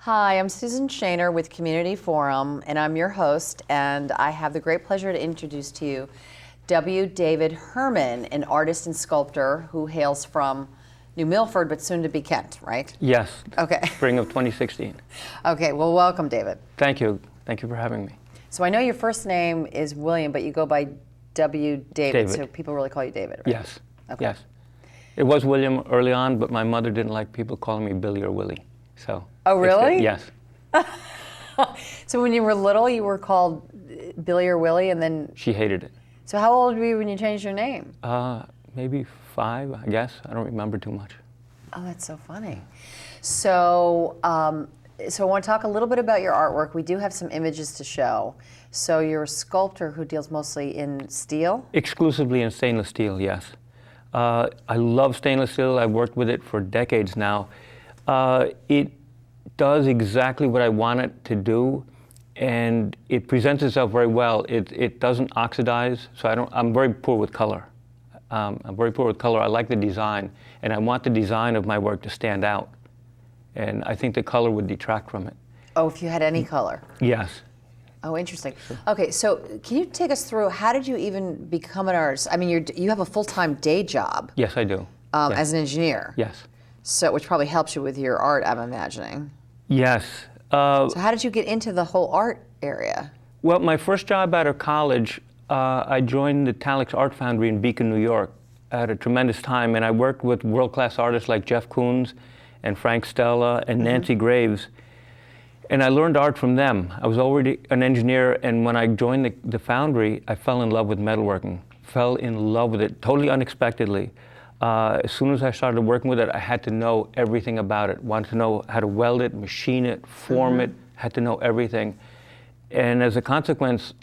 Hi, I'm Susan Shaner with Community Forum, and I'm your host, and I have the great pleasure to introduce to you W. David Herman, an artist and sculptor who hails from New Milford, but soon to be Kent, right? Yes. Okay. Spring of 2016. Okay, well, welcome, David. Thank you. Thank you for having me. So I know your first name is William, but you go by W. David, so people really call you David, right? Yes. Okay. Yes. It was William early on, but my mother didn't like people calling me Billy or Willie. So. Oh, really? Yes. So when you were little, you were called Billy or Willie, and then... She hated it. So how old were you when you changed your name? Maybe 5, I guess. I don't remember too much. Oh, that's so funny. So, so I want to talk a little bit about your artwork. We do have some images to show. So you're a sculptor who deals mostly in steel? Exclusively in stainless steel, yes. I love stainless steel. I've worked with it for decades now. It does exactly what I want it to do, and it presents itself very well. It doesn't oxidize, so I'm very poor with color. I'm very poor with color. I like the design, and I want the design of my work to stand out. And I think the color would detract from it. Oh, if you had any color? Yes. Oh, interesting. Okay, so can you take us through, how did you even become an artist? I mean, you have a full-time day job. Yes, I do. Yes. As an engineer. Yes. So, which probably helps you with your art, I'm imagining. Yes. So how did you get into the whole art area? Well, my first job out of college, I joined the Talix Art Foundry in Beacon, New York at a tremendous time, and I worked with world-class artists like Jeff Koons and Frank Stella and Nancy Graves, and I learned art from them. I was already an engineer, and when I joined the foundry, I fell in love with metalworking, fell in love with it totally unexpectedly. As soon as I started working with it, I had to know everything about it. Wanted to know how to weld it, machine it, form it, had to know everything. And as a consequence,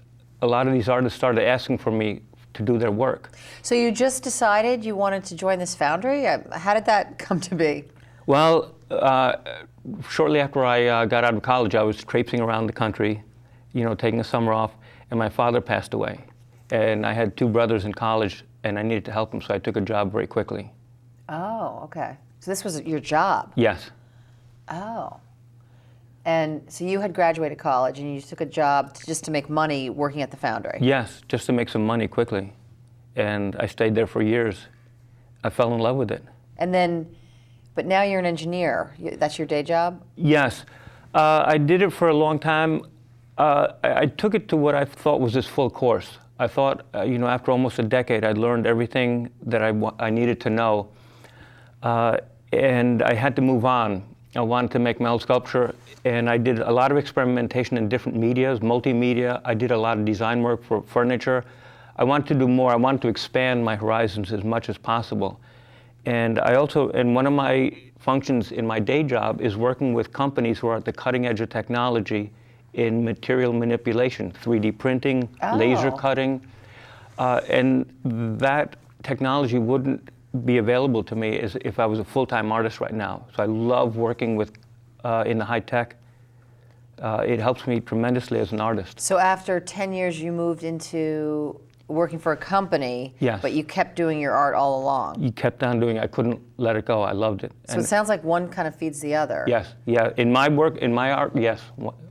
a lot of these artists started asking for me to do their work. So you just decided you wanted to join this foundry? How did that come to be? Well, shortly after I got out of college, I was traipsing around the country, taking a summer off, and my father passed away. And I had 2 brothers in college, and I needed to help them, so I took a job very quickly. Oh, okay. So this was your job? Yes. Oh. And so you had graduated college, and you took a job just to make money working at the foundry? Yes, just to make some money quickly. And I stayed there for years. I fell in love with it. And then, but now you're an engineer. That's your day job? Yes. I did it for a long time. I took it to what I thought was this full course. I thought, after almost a decade, I'd learned everything that I needed to know, and I had to move on. I wanted to make metal sculpture, and I did a lot of experimentation in different medias, multimedia. I did a lot of design work for furniture. I wanted to do more. I wanted to expand my horizons as much as possible. And one of my functions in my day job is working with companies who are at the cutting edge of technology in material manipulation, 3D printing, laser cutting, and that technology wouldn't be available to me if I was a full-time artist right now. So I love working with in the high tech. It helps me tremendously as an artist. So after 10 years, you moved into working for a company, yes. But you kept doing your art all along. You kept on doing it. I couldn't let it go. I loved it. So it sounds like one kind of feeds the other. Yes, yeah. In my work, in my art, yes,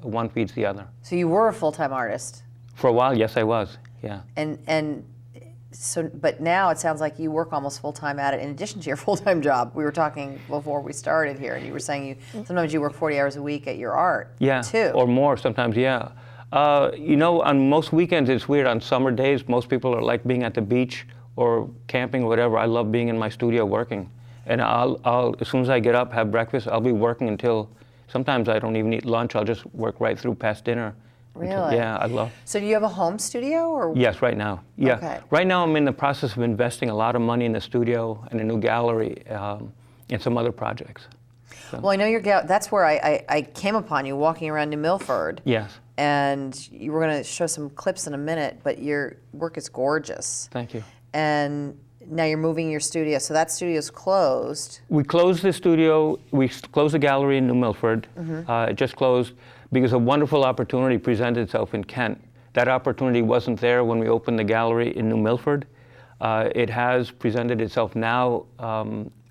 one feeds the other. So you were a full-time artist? For a while, yes, I was, yeah. But now it sounds like you work almost full-time at it in addition to your full-time job. We were talking before we started here, and you were saying sometimes you work 40 hours a week at your art, too. Or more sometimes, yeah. On most weekends, it's weird. On summer days, most people are like being at the beach or camping or whatever. I love being in my studio working. And I'll as soon as I get up, have breakfast, I'll be working until, sometimes I don't even eat lunch. I'll just work right through past dinner. Really? Yeah, I love. So do you have a home studio? Or? Yes, right now. Yeah. Okay. Right now I'm in the process of investing a lot of money in the studio and a new gallery and some other projects. So. Well, I know that's where I came upon you walking around New Milford. Yes. And you were going to show some clips in a minute, but your work is gorgeous. Thank you. And now you're moving your studio, so that studio's closed. We closed the studio, we closed the gallery in New Milford. It just closed because a wonderful opportunity presented itself in Kent. That opportunity wasn't there when we opened the gallery in New Milford. It has presented itself now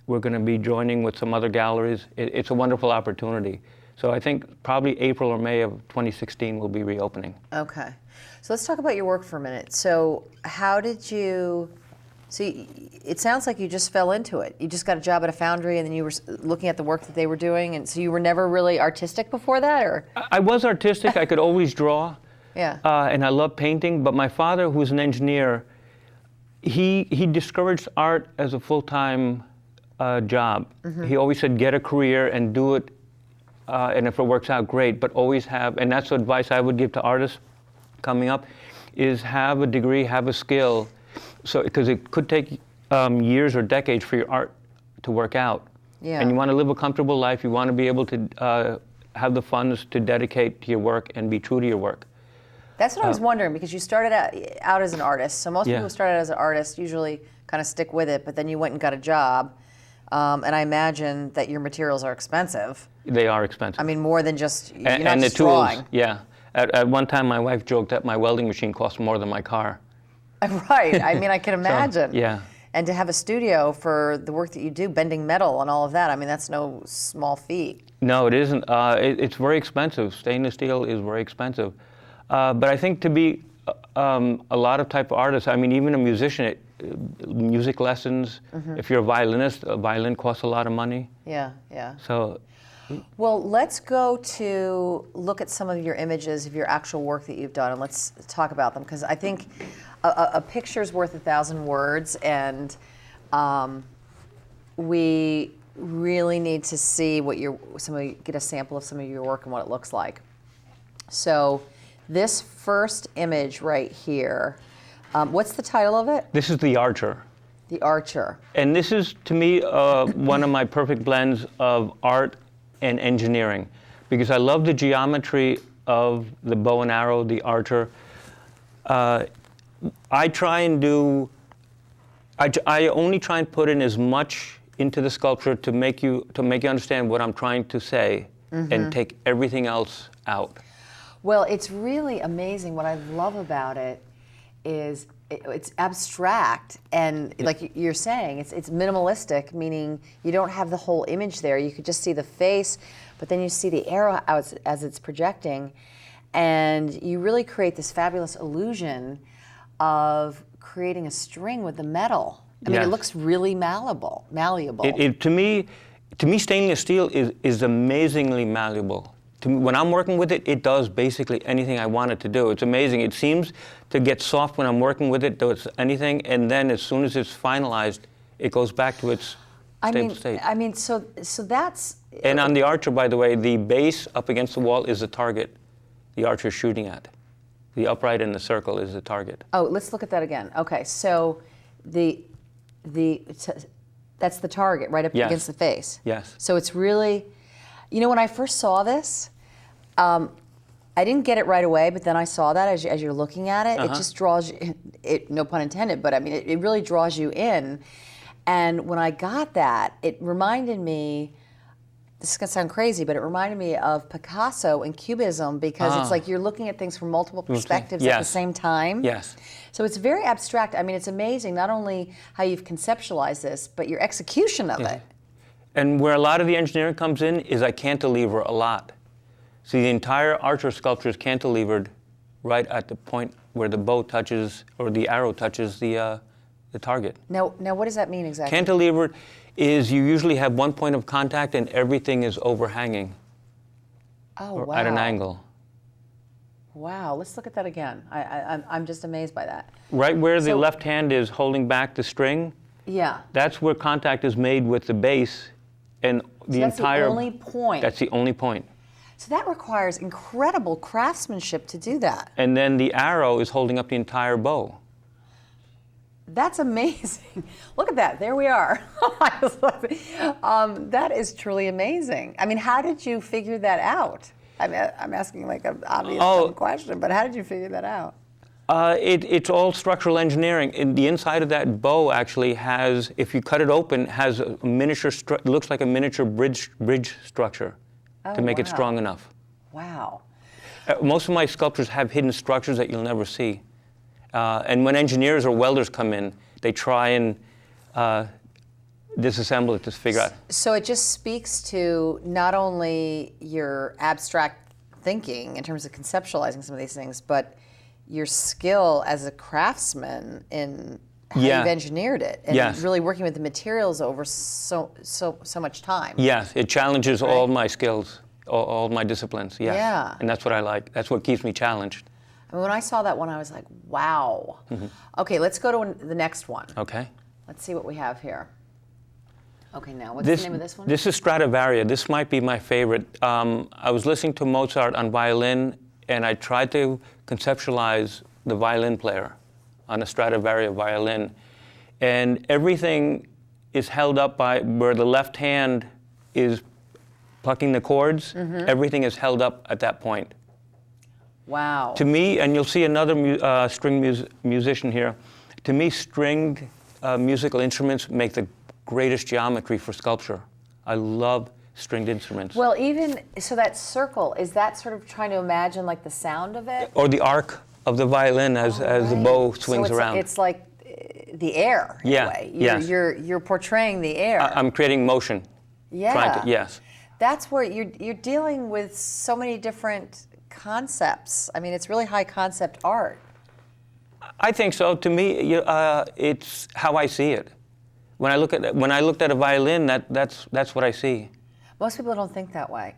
We're going to be joining with some other galleries. It's a wonderful opportunity. So I think probably April or May of 2016 will be reopening. Okay. So let's talk about your work for a minute. So how did you, it sounds like you just fell into it. You just got a job at a foundry and then you were looking at the work that they were doing, and so you were never really artistic before that, or? I was artistic. I could always draw. Yeah. And I love painting, but my father, who's an engineer, he discouraged art as a full-time job. He always said, get a career and do it, and if it works out, great, but always have, and that's the advice I would give to artists coming up, is have a degree, have a skill, so because it could take years or decades for your art to work out. Yeah. And you want to live a comfortable life, you want to be able to have the funds to dedicate to your work and be true to your work. That's what I was wondering, because you started out as an artist. So most people who started out as an artist usually kind of stick with it, but then you went and got a job. And I imagine that your materials are expensive. They are expensive. I mean, more than just, you're not and the just tools, drawing. yeah. At one time, my wife joked that my welding machine cost more than my car. Right. I mean, I can imagine. So, yeah. And to have a studio for the work that you do, bending metal and all of that, I mean, that's no small feat. No, it isn't. It's very expensive. Stainless steel is very expensive. But I think to be a lot of type of artists, I mean, even a musician, music lessons, if you're a violinist, a violin costs a lot of money. Yeah, yeah. So, well, let's go to look at some of your images of your actual work that you've done, and let's talk about them, because I think a picture's worth 1,000 words, and we really need to see what get a sample of some of your work and what it looks like. So this first image right here, what's the title of it? this is The Archer. The Archer. And this is, to me, one of my perfect blends of art and engineering, because I love the geometry of the bow and arrow, the archer. I try and do, I only try and put in as much into the sculpture to make you understand what I'm trying to say, and take everything else out. Well, it's really amazing. What I love about it is it's abstract, and like you're saying, it's minimalistic, meaning you don't have the whole image there. You could just see the face, but then you see the arrow as it's projecting, and you really create this fabulous illusion of creating a string with the metal. I mean, it looks really malleable. To me, stainless steel is amazingly malleable. When I'm working with it, it does basically anything I want it to do. It's amazing. It seems to get soft when I'm working with it, does anything, and then as soon as it's finalized, it goes back to its stable state. I mean, so that's... And on the Archer, by the way, the base up against the wall is the target the Archer's shooting at. The upright in the circle is the target. Oh, let's look at that again. Okay, so that's the target right up against the face. Yes. So it's really, you know, when I first saw this, I didn't get it right away, but then I saw that as you're looking at it, it just draws you, no pun intended, but I mean, it really draws you in. And when I got that, it reminded me, this is going to sound crazy, but it reminded me of Picasso and Cubism, because it's like you're looking at things from multiple perspectives at the same time. Yes. So it's very abstract. I mean, it's amazing not only how you've conceptualized this, but your execution of it. And where a lot of the engineering comes in is I cantilever a lot. See, the entire Archer sculpture is cantilevered right at the point where the bow touches, or the arrow touches the target. Now, what does that mean exactly? Cantilevered is you usually have one point of contact and everything is overhanging. Wow. At an angle. Wow, let's look at that again. I'm just amazed by that. Right where the left hand is holding back the string, that's where contact is made with the base, and the entire... That's the only point. That's the only point. So that requires incredible craftsmanship to do that. And then the arrow is holding up the entire bow. That's amazing. Look at that. There we are. That is truly amazing. I mean, how did you figure that out? I'm asking like an obvious dumb question, but how did you figure that out? It's all structural engineering. The inside of that bow actually has, if you cut it open, has a miniature, looks like a miniature bridge structure to make it strong enough. Wow. Most of my sculptures have hidden structures that you'll never see. And when engineers or welders come in, they try and disassemble it to figure out. So it just speaks to not only your abstract thinking in terms of conceptualizing some of these things, but your skill as a craftsman in how you've engineered it and really working with the materials over so much time. Yes, it challenges all my skills, all my disciplines. Yes. Yeah. And that's what I like. That's what keeps me challenged. I mean, when I saw that one, I was like, wow. Okay, let's go to the next one. Okay. Let's see what we have here. Okay, now what's the name of this one? This is Stradivaria. This might be my favorite. I was listening to Mozart on violin, and I tried to conceptualize the violin player on a Stradivaria violin. And everything is held up by where the left hand is plucking the chords. Everything is held up at that point. Wow. To me, and you'll see another string musician here, to me stringed musical instruments make the greatest geometry for sculpture. I love stringed instruments. Well, even, so that circle, is that sort of trying to imagine like the sound of it? Or the arc of the violin as the bow swings around. It's like the air, in a way. You're portraying the air. I'm creating motion. Yeah. Yes. That's where you're dealing with so many different concepts. I mean, it's really high concept art. I think so. To me, it's how I see it. When I looked at a violin, that's what I see. Most people don't think that way.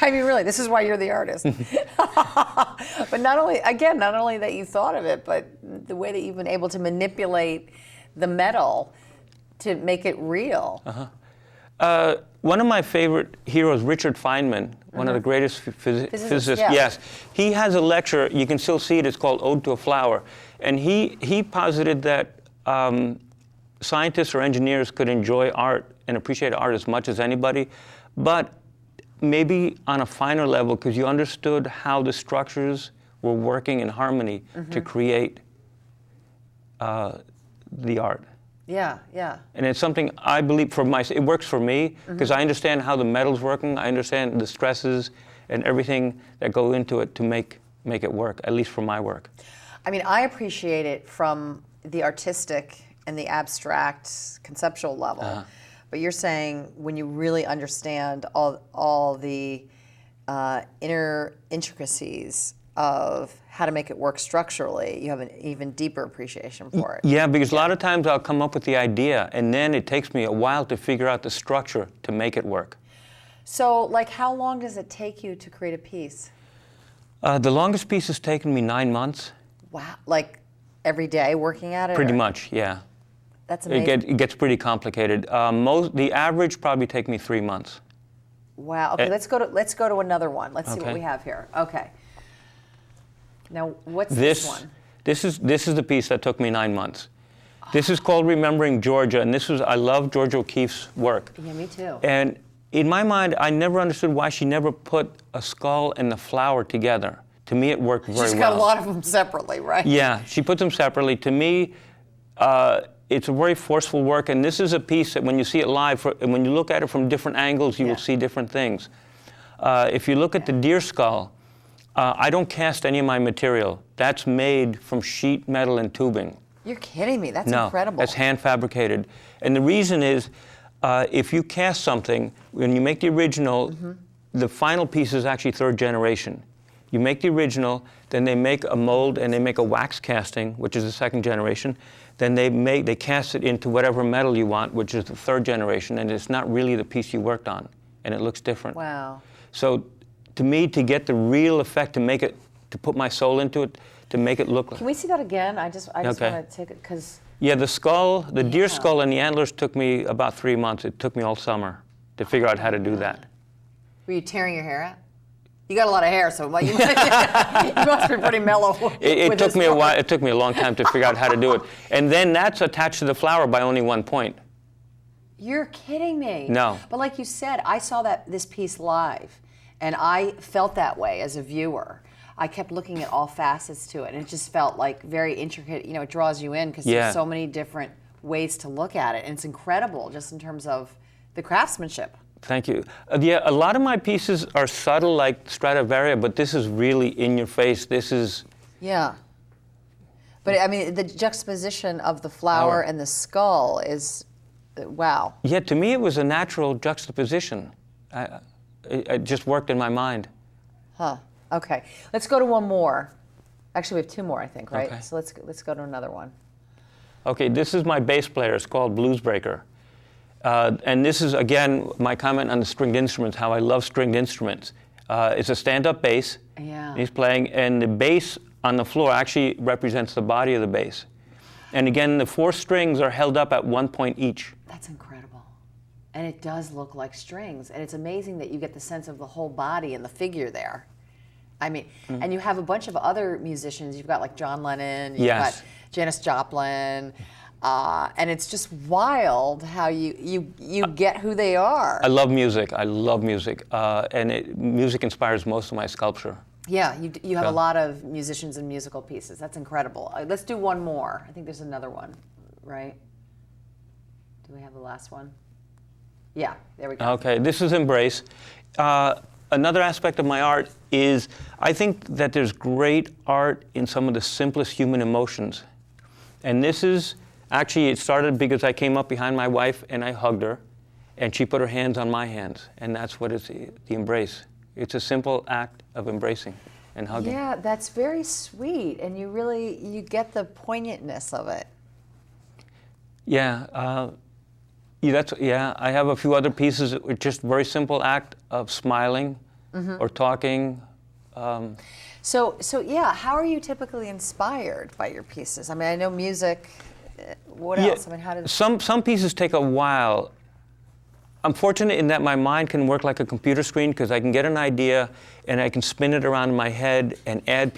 I mean, really, this is why you're the artist. But not only that you thought of it, but the way that you've been able to manipulate the metal to make it real. One of my favorite heroes, Richard Feynman, one of the greatest physicists. Yeah. Yes, he has a lecture. You can still see it. It's called "Ode to a Flower," and he posited that scientists or engineers could enjoy art and appreciate art as much as anybody, but maybe on a finer level because you understood how the structures were working in harmony to create the art. Yeah, yeah. And it's something I believe it works for me because I understand how the metal's working. I understand the stresses and everything that go into it to make it work, at least for my work. I mean, I appreciate it from the artistic and the abstract conceptual level. But you're saying when you really understand all the inner intricacies of how to make it work structurally, you have an even deeper appreciation for it. Yeah, because a lot of times I'll come up with the idea, and then it takes me a while to figure out the structure to make it work. So, like, how long does it take you to create a piece? The longest piece has taken me 9 months. Wow, like every day working at it? Pretty much, yeah. That's amazing. It gets pretty complicated. The average probably take me 3 months. Wow. Okay, let's go to another one. Let's see what we have here. Okay. Now, what's this one? This is the piece that took me 9 months. This is called Remembering Georgia, and I love Georgia O'Keeffe's work. Yeah, me too. And in my mind, I never understood why she never put a skull and the flower together. To me, it worked very well. She's got a lot of them separately, right? Yeah, she put them separately. To me, it's a very forceful work, and this is a piece that when you see it live, and when you look at it from different angles, you will see different things. If you look at the deer skull, I don't cast any of my material. That's made from sheet metal and tubing. You're kidding me. That's incredible. That's hand fabricated. And the reason is, if you cast something, when you make the original, the final piece is actually third generation. You make the original, then they make a mold and they make a wax casting, which is the second generation. Then they cast it into whatever metal you want, which is the third generation, and it's not really the piece you worked on, and it looks different. Wow. So, to me, to get the real effect, to put my soul into it, to make it look like. Can we see that again? I just want to take it because. Yeah, the skull, the deer skull and the antlers took me about 3 months. It took me all summer to figure out how to do that. Were you tearing your hair out? You got a lot of hair, so you must be pretty mellow. It took me a while. It took me a long time to figure out how to do it. And then that's attached to the flower by only 1 point. You're kidding me. No. But like you said, I saw this piece live, and I felt that way as a viewer. I kept looking at all facets to it, and it just felt like very intricate. You know, it draws you in because there's so many different ways to look at it, and it's incredible just in terms of the craftsmanship. Thank you. Yeah, a lot of my pieces are subtle, like Stradivaria, but this is really in your face. This is. Yeah. But I mean, the juxtaposition of the flower and the skull is, wow. Yeah, to me it was a natural juxtaposition. It just worked in my mind. Huh. Okay. Let's go to one more. Actually, we have two more, I think, right? Okay. So let's go to another one. Okay, this is my bass player. It's called Bluesbreaker. And this is, again, my comment on the stringed instruments, how I love stringed instruments. It's a stand-up bass. Yeah. He's playing, and the bass on the floor actually represents the body of the bass. And again, the 4 strings are held up at 1 point each. That's incredible. And it does look like strings. And it's amazing that you get the sense of the whole body and the figure there. I mean, and you have a bunch of other musicians. You've got like John Lennon, you've got Janis Joplin, and it's just wild how you get who they are. I love music. I love music. And music inspires most of my sculpture. Yeah, you have a lot of musicians and musical pieces. That's incredible. Let's do one more. I think there's another one, right? Do we have the last one? Yeah, there we go. Okay, this is Embrace. Another aspect of my art is I think that there's great art in some of the simplest human emotions. And this is, actually, it started because I came up behind my wife and I hugged her, and she put her hands on my hands. And that's what it's, the embrace. It's a simple act of embracing and hugging. Yeah, that's very sweet, and you get the poignantness of it. Yeah, I have a few other pieces with just very simple act of smiling or talking. So yeah, how are you typically inspired by your pieces? I mean, I know music. What else? I mean, how does some pieces take a while. I'm fortunate in that my mind can work like a computer screen because I can get an idea and I can spin it around in my head and add